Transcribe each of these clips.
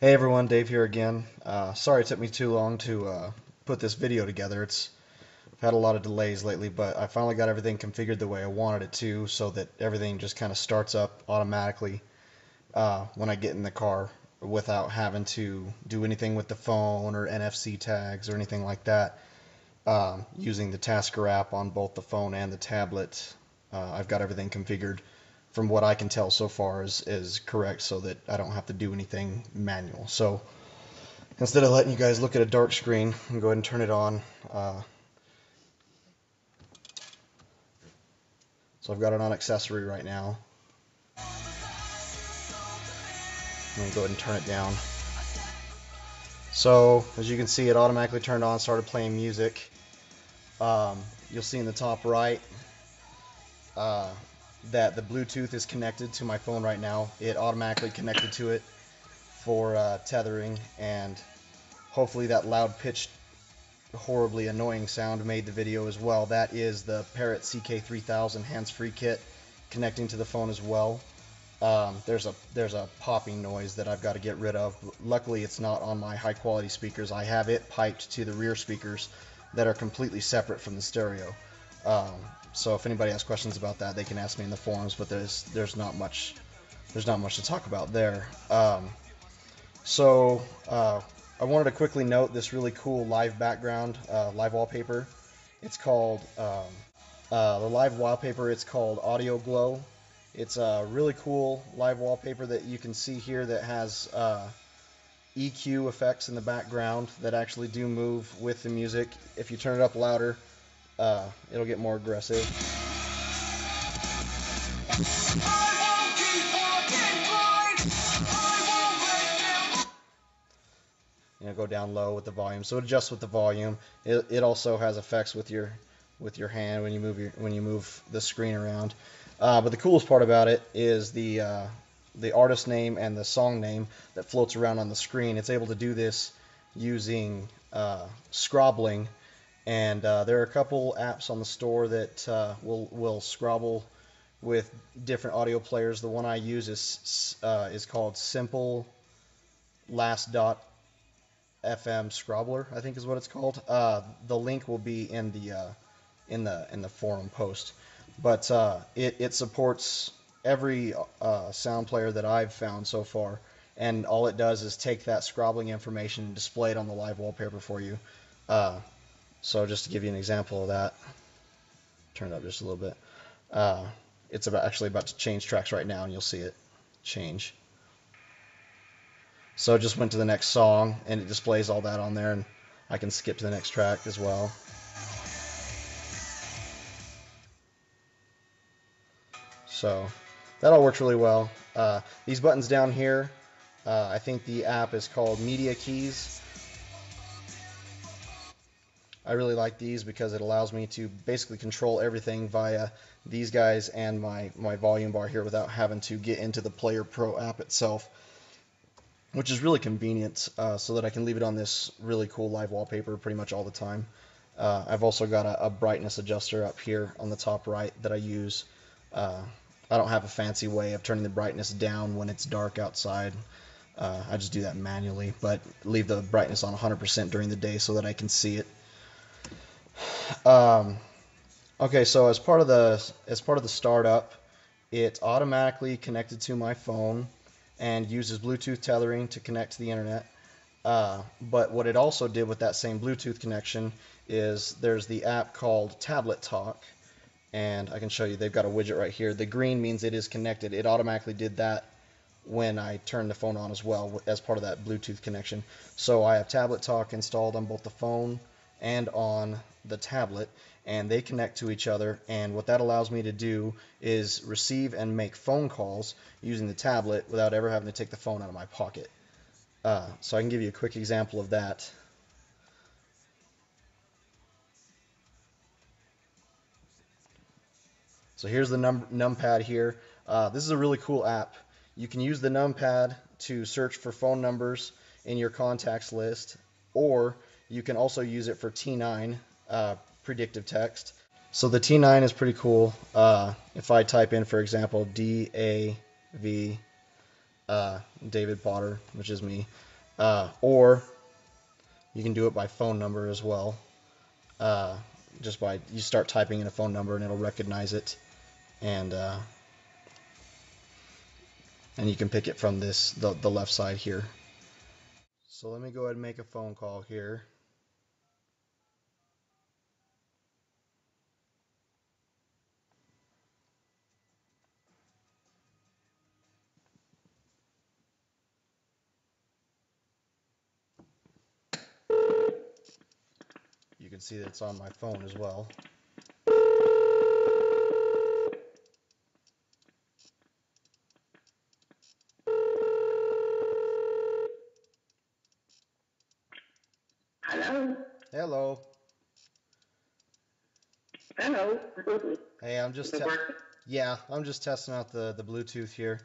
Hey everyone, Dave here again. Sorry it took me too long to put this video together. I've had a lot of delays lately, but I finally got everything configured the way I wanted it to, so that everything just kind of starts up automatically when I get in the car without having to do anything with the phone or NFC tags or anything like that. Using the Tasker app on both the phone and the tablet, I've got everything configured from what I can tell so far is correct, so that I don't have to do anything manual. So instead of letting you guys look at a dark screen, I'm going to go ahead and turn it on. So I've got it on accessory right now. I'm going to go ahead and turn it down. So as you can see, it automatically turned on, started playing music. You'll see in the top right that the Bluetooth is connected to my phone right now. It automatically connected to it for tethering, and hopefully that loud pitched horribly annoying sound made the video as well. That is the Parrot CK3000 hands-free kit connecting to the phone as well. There's a popping noise that I've got to get rid of. Luckily it's not on my high quality speakers. I have it piped to the rear speakers that are completely separate from the stereo. So if anybody has questions about that, they can ask me in the forums, but there's not much to talk about there. I wanted to quickly note this really cool live background, live wallpaper. It's called the live wallpaper. It's called Audio Glow. It's a really cool live wallpaper that you can see here that has EQ effects in the background that actually do move with the music. If you turn it up louder, it'll get more aggressive. Go down low with the volume, so it adjusts with the volume. It also has effects with your hand when you move the screen around. But the coolest part about it is the artist name and the song name that floats around on the screen. It's able to do this using scrobbling, and there are a couple apps on the store that will scrobble with different audio players. The one I use is called Simple Last Dot FM Scrobbler, I think is what it's called. The link will be in the forum post, but it supports every sound player that I've found so far, and all it does is take that scrobbling information and display it on the live wallpaper for you. So just to give you an example of that, turn it up just a little bit. It's actually about to change tracks right now, and you'll see it change. So it just went to the next song, and it displays all that on there, and I can skip to the next track as well. So that all works really well. These buttons down here, I think the app is called Media Keys. I really like these because it allows me to basically control everything via these guys and my volume bar here without having to get into the Player Pro app itself, which is really convenient, so that I can leave it on this really cool live wallpaper pretty much all the time. I've also got a brightness adjuster up here on the top right that I use. I don't have a fancy way of turning the brightness down when it's dark outside. I just do that manually, but leave the brightness on 100% during the day so that I can see it. Okay, so as part of the startup, it's automatically connected to my phone and uses Bluetooth tethering to connect to the internet. But what it also did with that same Bluetooth connection is there's the app called Tablet Talk, and I can show you, they've got a widget right here. The green means it is connected. It automatically did that when I turned the phone on as well as part of that Bluetooth connection. So I have Tablet Talk installed on both the phone and on the tablet, and they connect to each other, and what that allows me to do is receive and make phone calls using the tablet without ever having to take the phone out of my pocket. So I can give you a quick example of that. So here's the numpad here. This is a really cool app. You can use the numpad to search for phone numbers in your contacts list, or you can also use it for T9 predictive text. So the T9 is pretty cool. If I type in, for example, DAV, David Potter, which is me, Or you can do it by phone number as well. Just by you start typing in a phone number and it'll recognize it, and you can pick it from the left side here. So let me go ahead and make a phone call here. You can see that it's on my phone as well. Hello. Hello. Hello. Hey, I'm just I'm just testing out the Bluetooth here.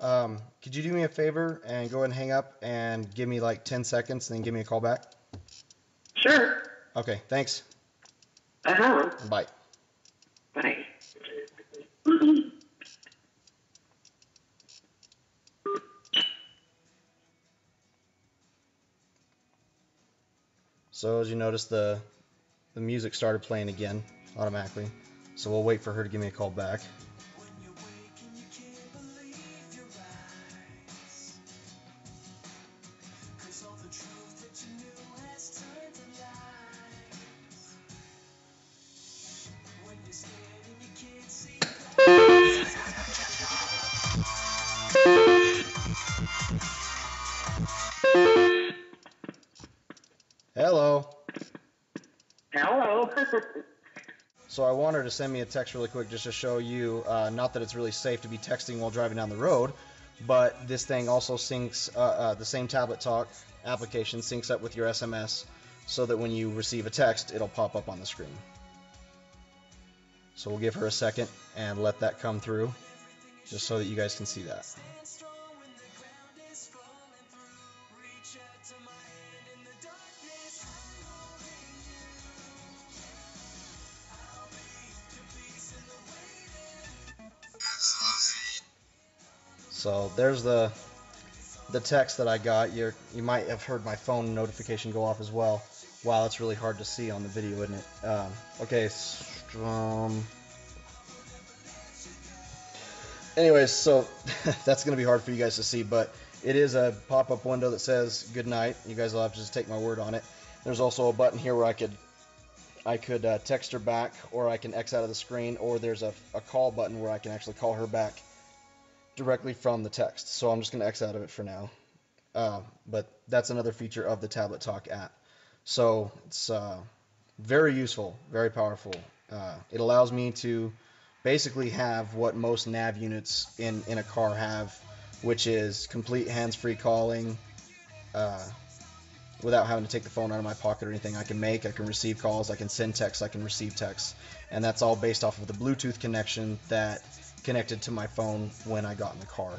Could you do me a favor and go ahead and hang up and give me like 10 seconds and then give me a call back? Sure. Okay, thanks. Uh-huh. Bye. Bye. So as you notice, the music started playing again automatically. So we'll wait for her to give me a call back. Hello. Hello. So I want her to send me a text really quick just to show you, not that it's really safe to be texting while driving down the road, but this thing also syncs, the same Tablet Talk application syncs up with your SMS so that when you receive a text, it'll pop up on the screen. So we'll give her a second and let that come through just so that you guys can see that. So there's the text that I got. You might have heard my phone notification go off as well. Wow, it's really hard to see on the video, isn't it? Okay. Anyways, so that's going to be hard for you guys to see, but it is a pop-up window that says good night. You guys will have to just take my word on it. There's also a button here where I could text her back, or I can X out of the screen, or there's a call button where I can actually call her back directly from the text. So I'm just going to X out of it for now. But that's another feature of the Tablet Talk app. So it's very useful, very powerful. It allows me to basically have what most nav units in a car have, which is complete hands-free calling without having to take the phone out of my pocket or anything. I can receive calls, I can send texts, I can receive texts, and that's all based off of the Bluetooth connection that connected to my phone when I got in the car.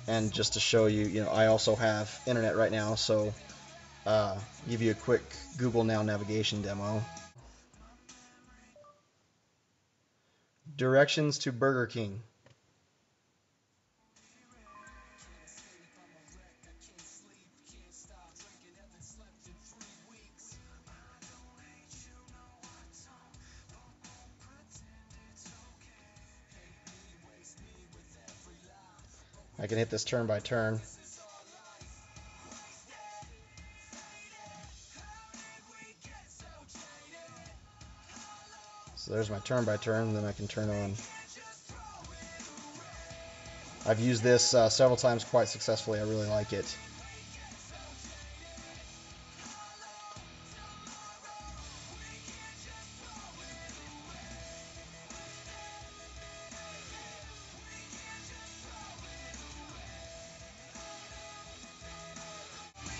And just to show you, I also have internet right now, so give you a quick Google Now navigation demo. Directions to Burger King. I can hit this turn by turn. So there's my turn by turn, then I can turn on. I've used this several times quite successfully. I really like it.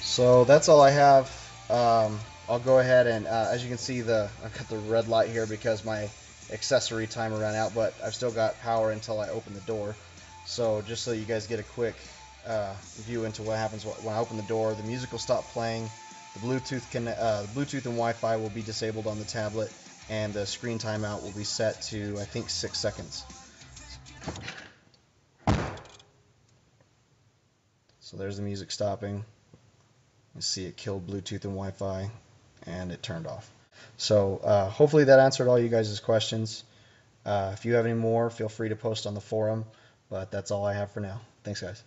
So that's all I have. I'll go ahead and, as you can see, I've got the red light here because my accessory timer ran out, but I've still got power until I open the door. So just so you guys get a quick view into what happens when I open the door, the music will stop playing, the Bluetooth and Wi-Fi will be disabled on the tablet, and the screen timeout will be set to, I think, 6 seconds. So there's the music stopping. You see it killed Bluetooth and Wi-Fi, and it turned off. So hopefully that answered all you guys' questions. If you have any more, feel free to post on the forum, but that's all I have for now. Thanks, guys.